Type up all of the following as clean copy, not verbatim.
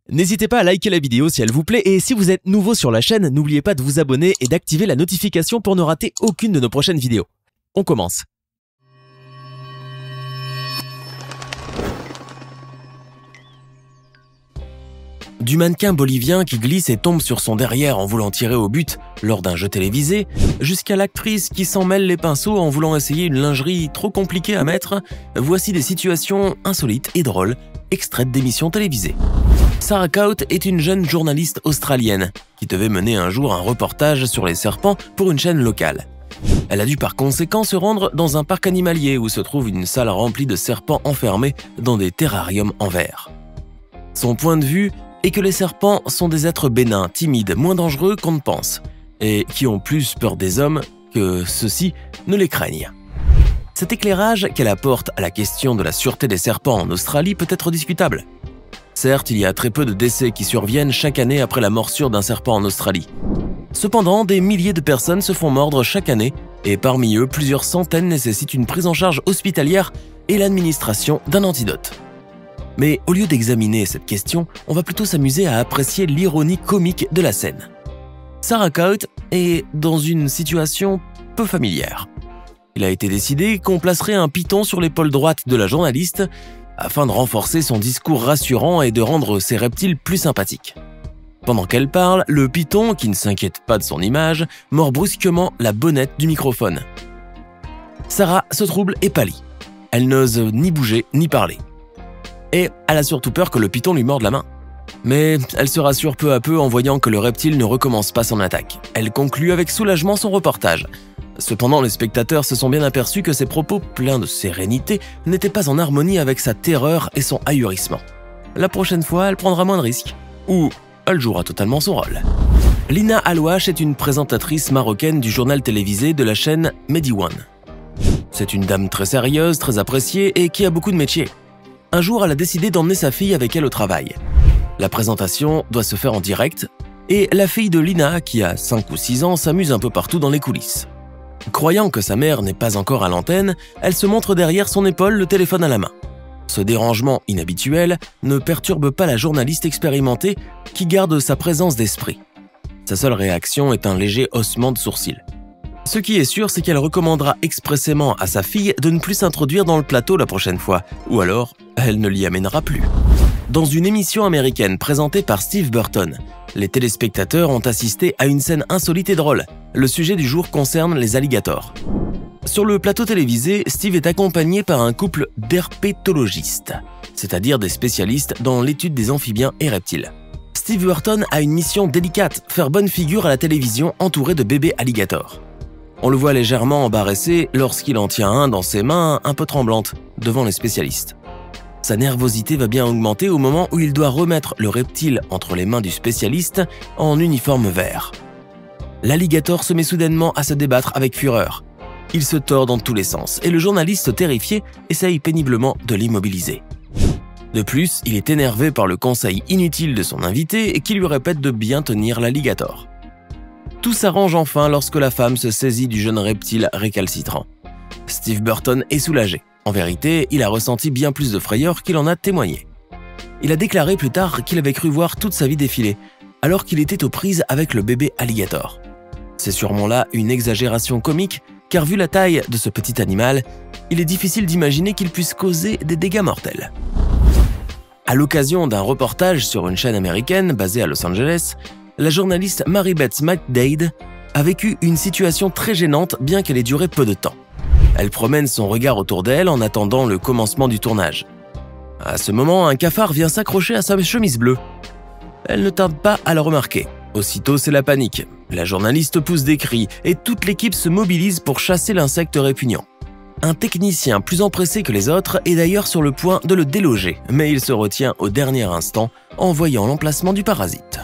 N'hésitez pas à liker la vidéo si elle vous plaît et si vous êtes nouveau sur la chaîne, n'oubliez pas de vous abonner et d'activer la notification pour ne rater aucune de nos prochaines vidéos. On commence. Du mannequin bolivien qui glisse et tombe sur son derrière en voulant tirer au but lors d'un jeu télévisé, jusqu'à l'actrice qui s'en mêle les pinceaux en voulant essayer une lingerie trop compliquée à mettre, voici des situations insolites et drôles, extraites d'émissions télévisées. Sarah Cout est une jeune journaliste australienne qui devait mener un jour un reportage sur les serpents pour une chaîne locale. Elle a dû par conséquent se rendre dans un parc animalier où se trouve une salle remplie de serpents enfermés dans des terrariums en verre. Son point de vue est que les serpents sont des êtres bénins, timides, moins dangereux qu'on ne pense, et qui ont plus peur des hommes que ceux-ci ne les craignent. Cet éclairage qu'elle apporte à la question de la sûreté des serpents en Australie peut être discutable. Certes, il y a très peu de décès qui surviennent chaque année après la morsure d'un serpent en Australie. Cependant, des milliers de personnes se font mordre chaque année, et parmi eux, plusieurs centaines nécessitent une prise en charge hospitalière et l'administration d'un antidote. Mais au lieu d'examiner cette question, on va plutôt s'amuser à apprécier l'ironie comique de la scène. Sarah Cout est dans une situation peu familière. Il a été décidé qu'on placerait un python sur l'épaule droite de la journaliste afin de renforcer son discours rassurant et de rendre ces reptiles plus sympathiques. Pendant qu'elle parle, le python, qui ne s'inquiète pas de son image, mord brusquement la bonnette du microphone. Sarah se trouble et pâlit. Elle n'ose ni bouger ni parler. Et elle a surtout peur que le python lui morde la main. Mais elle se rassure peu à peu en voyant que le reptile ne recommence pas son attaque. Elle conclut avec soulagement son reportage. Cependant, les spectateurs se sont bien aperçus que ses propos pleins de sérénité n'étaient pas en harmonie avec sa terreur et son ahurissement. La prochaine fois, elle prendra moins de risques. Ou elle jouera totalement son rôle. Lina Alouache est une présentatrice marocaine du journal télévisé de la chaîne Medi One. C'est une dame très sérieuse, très appréciée et qui a beaucoup de métiers. Un jour, elle a décidé d'emmener sa fille avec elle au travail. La présentation doit se faire en direct et la fille de Lina, qui a 5 ou 6 ans, s'amuse un peu partout dans les coulisses. Croyant que sa mère n'est pas encore à l'antenne, elle se montre derrière son épaule, le téléphone à la main. Ce dérangement inhabituel ne perturbe pas la journaliste expérimentée qui garde sa présence d'esprit. Sa seule réaction est un léger haussement de sourcils. Ce qui est sûr, c'est qu'elle recommandera expressément à sa fille de ne plus s'introduire dans le plateau la prochaine fois, ou alors elle ne l'y amènera plus. Dans une émission américaine présentée par Steve Burton, les téléspectateurs ont assisté à une scène insolite et drôle. Le sujet du jour concerne les alligators. Sur le plateau télévisé, Steve est accompagné par un couple d'herpétologistes, c'est-à-dire des spécialistes dans l'étude des amphibiens et reptiles. Steve Burton a une mission délicate, faire bonne figure à la télévision entouré de bébés alligators. On le voit légèrement embarrassé lorsqu'il en tient un dans ses mains, un peu tremblante, devant les spécialistes. Sa nervosité va bien augmenter au moment où il doit remettre le reptile entre les mains du spécialiste en uniforme vert. L'alligator se met soudainement à se débattre avec fureur. Il se tord dans tous les sens et le journaliste terrifié essaye péniblement de l'immobiliser. De plus, il est énervé par le conseil inutile de son invité qui lui répète de bien tenir l'alligator. Tout s'arrange enfin lorsque la femme se saisit du jeune reptile récalcitrant. Steve Burton est soulagé. En vérité, il a ressenti bien plus de frayeur qu'il en a témoigné. Il a déclaré plus tard qu'il avait cru voir toute sa vie défiler, alors qu'il était aux prises avec le bébé alligator. C'est sûrement là une exagération comique, car vu la taille de ce petit animal, il est difficile d'imaginer qu'il puisse causer des dégâts mortels. À l'occasion d'un reportage sur une chaîne américaine basée à Los Angeles, la journaliste Mary Beth McDade a vécu une situation très gênante bien qu'elle ait duré peu de temps. Elle promène son regard autour d'elle en attendant le commencement du tournage. À ce moment, un cafard vient s'accrocher à sa chemise bleue. Elle ne tarde pas à le remarquer. Aussitôt, c'est la panique. La journaliste pousse des cris et toute l'équipe se mobilise pour chasser l'insecte répugnant. Un technicien plus empressé que les autres est d'ailleurs sur le point de le déloger, mais il se retient au dernier instant en voyant l'emplacement du parasite.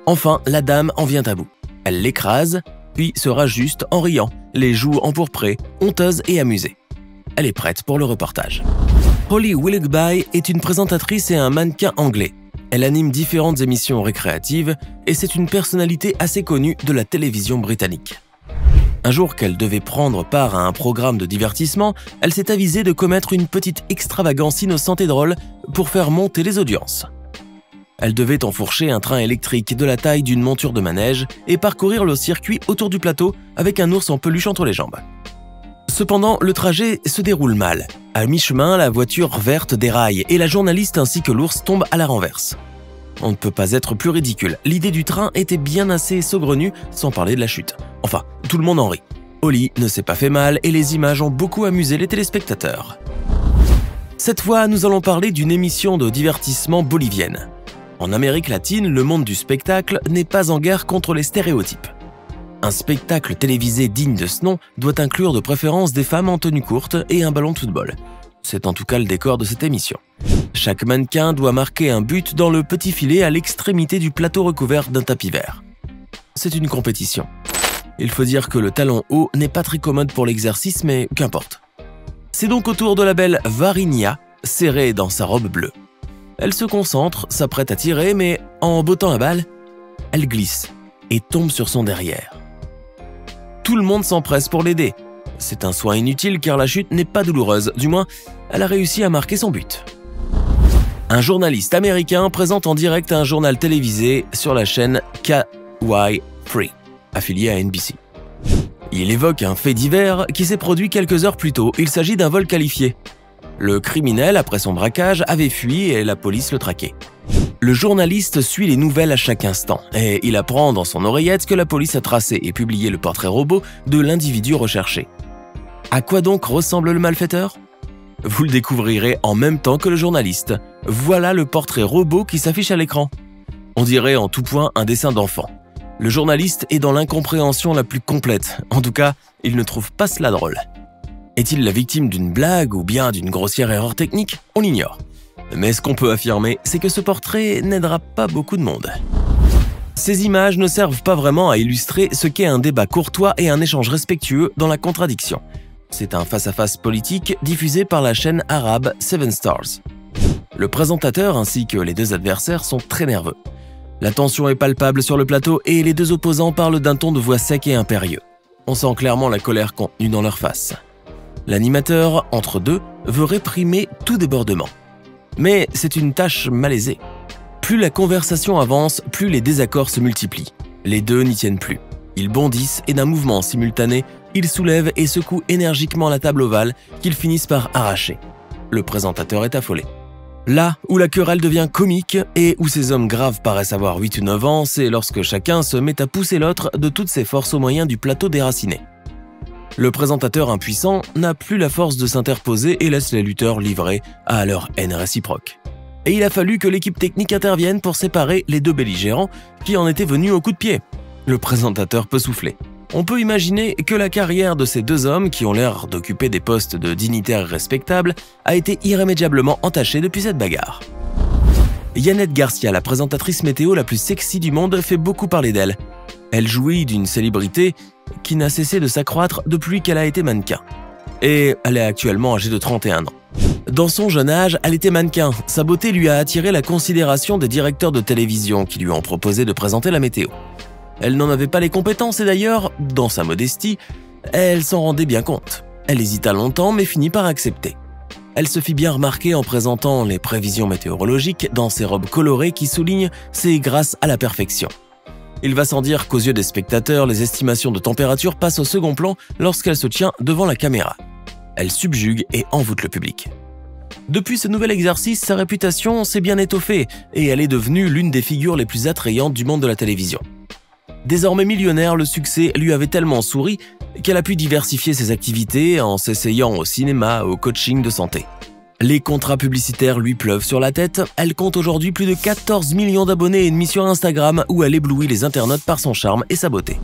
Enfin, la dame en vient à bout. Elle l'écrase, puis se rajuste en riant, les joues empourprées, honteuse et amusée. Elle est prête pour le reportage. Holly Willoughby est une présentatrice et un mannequin anglais. Elle anime différentes émissions récréatives et c'est une personnalité assez connue de la télévision britannique. Un jour qu'elle devait prendre part à un programme de divertissement, elle s'est avisée de commettre une petite extravagance innocente et drôle pour faire monter les audiences. Elle devait enfourcher un train électrique de la taille d'une monture de manège et parcourir le circuit autour du plateau avec un ours en peluche entre les jambes. Cependant, le trajet se déroule mal. À mi-chemin, la voiture verte déraille et la journaliste ainsi que l'ours tombent à la renverse. On ne peut pas être plus ridicule. L'idée du train était bien assez saugrenue, sans parler de la chute. Enfin, tout le monde en rit. Holly ne s'est pas fait mal et les images ont beaucoup amusé les téléspectateurs. Cette fois, nous allons parler d'une émission de divertissement bolivienne. En Amérique latine, le monde du spectacle n'est pas en guerre contre les stéréotypes. Un spectacle télévisé digne de ce nom doit inclure de préférence des femmes en tenue courte et un ballon de football. C'est en tout cas le décor de cette émission. Chaque mannequin doit marquer un but dans le petit filet à l'extrémité du plateau recouvert d'un tapis vert. C'est une compétition. Il faut dire que le talon haut n'est pas très commode pour l'exercice, mais qu'importe. C'est donc au tour de la belle Varinia, serrée dans sa robe bleue. Elle se concentre, s'apprête à tirer, mais en bottant la balle, elle glisse et tombe sur son derrière. Tout le monde s'empresse pour l'aider. C'est un soin inutile car la chute n'est pas douloureuse, du moins, elle a réussi à marquer son but. Un journaliste américain présente en direct un journal télévisé sur la chaîne KY3, affiliée à NBC. Il évoque un fait divers qui s'est produit quelques heures plus tôt. Il s'agit d'un vol qualifié. Le criminel, après son braquage, avait fui et la police le traquait. Le journaliste suit les nouvelles à chaque instant et il apprend dans son oreillette que la police a tracé et publié le portrait robot de l'individu recherché. À quoi donc ressemble le malfaiteur? Vous le découvrirez en même temps que le journaliste. Voilà le portrait robot qui s'affiche à l'écran. On dirait en tout point un dessin d'enfant. Le journaliste est dans l'incompréhension la plus complète. En tout cas, il ne trouve pas cela drôle. Est-il la victime d'une blague ou bien d'une grossière erreur technique? On l'ignore. Mais ce qu'on peut affirmer, c'est que ce portrait n'aidera pas beaucoup de monde. Ces images ne servent pas vraiment à illustrer ce qu'est un débat courtois et un échange respectueux dans la contradiction. C'est un face-à-face politique diffusé par la chaîne arabe 7 Stars. Le présentateur ainsi que les deux adversaires sont très nerveux. La tension est palpable sur le plateau et les deux opposants parlent d'un ton de voix sec et impérieux. On sent clairement la colère contenue dans leur face. L'animateur, entre deux, veut réprimer tout débordement. Mais c'est une tâche malaisée. Plus la conversation avance, plus les désaccords se multiplient. Les deux n'y tiennent plus. Ils bondissent et d'un mouvement simultané, ils soulèvent et secouent énergiquement la table ovale qu'ils finissent par arracher. Le présentateur est affolé. Là où la querelle devient comique et où ces hommes graves paraissent avoir 8 ou 9 ans, c'est lorsque chacun se met à pousser l'autre de toutes ses forces au moyen du plateau déraciné. Le présentateur impuissant n'a plus la force de s'interposer et laisse les lutteurs livrés à leur haine réciproque. Et il a fallu que l'équipe technique intervienne pour séparer les deux belligérants qui en étaient venus au coup de pied. Le présentateur peut souffler. On peut imaginer que la carrière de ces deux hommes, qui ont l'air d'occuper des postes de dignitaires respectables, a été irrémédiablement entachée depuis cette bagarre. Yannet Garcia, la présentatrice météo la plus sexy du monde, fait beaucoup parler d'elle. Elle jouit d'une célébrité qui n'a cessé de s'accroître depuis qu'elle a été mannequin. Et elle est actuellement âgée de 31 ans. Dans son jeune âge, elle était mannequin. Sa beauté lui a attiré la considération des directeurs de télévision qui lui ont proposé de présenter la météo. Elle n'en avait pas les compétences et d'ailleurs, dans sa modestie, elle s'en rendait bien compte. Elle hésita longtemps mais finit par accepter. Elle se fit bien remarquer en présentant les prévisions météorologiques dans ses robes colorées qui soulignent ses grâces à la perfection. Il va sans dire qu'aux yeux des spectateurs, les estimations de température passent au second plan lorsqu'elle se tient devant la caméra. Elle subjugue et envoûte le public. Depuis ce nouvel exercice, sa réputation s'est bien étoffée et elle est devenue l'une des figures les plus attrayantes du monde de la télévision. Désormais millionnaire, le succès lui avait tellement souri qu'elle a pu diversifier ses activités en s'essayant au cinéma, au coaching de santé. Les contrats publicitaires lui pleuvent sur la tête, elle compte aujourd'hui plus de 14 millions d'abonnés et ennemis sur Instagram où elle éblouit les internautes par son charme et sa beauté.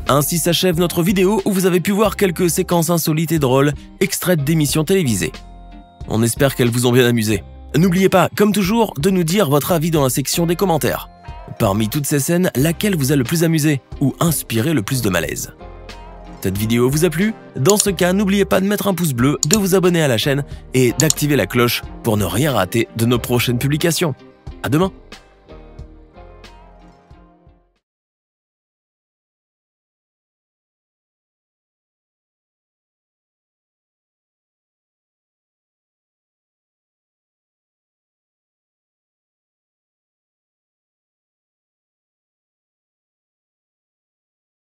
Ainsi s'achève notre vidéo où vous avez pu voir quelques séquences insolites et drôles extraites d'émissions télévisées. On espère qu'elles vous ont bien amusé. N'oubliez pas, comme toujours, de nous dire votre avis dans la section des commentaires. Parmi toutes ces scènes, laquelle vous a le plus amusé ou inspiré le plus de malaise? Cette vidéo vous a plu? Dans ce cas, n'oubliez pas de mettre un pouce bleu, de vous abonner à la chaîne et d'activer la cloche pour ne rien rater de nos prochaines publications. À demain!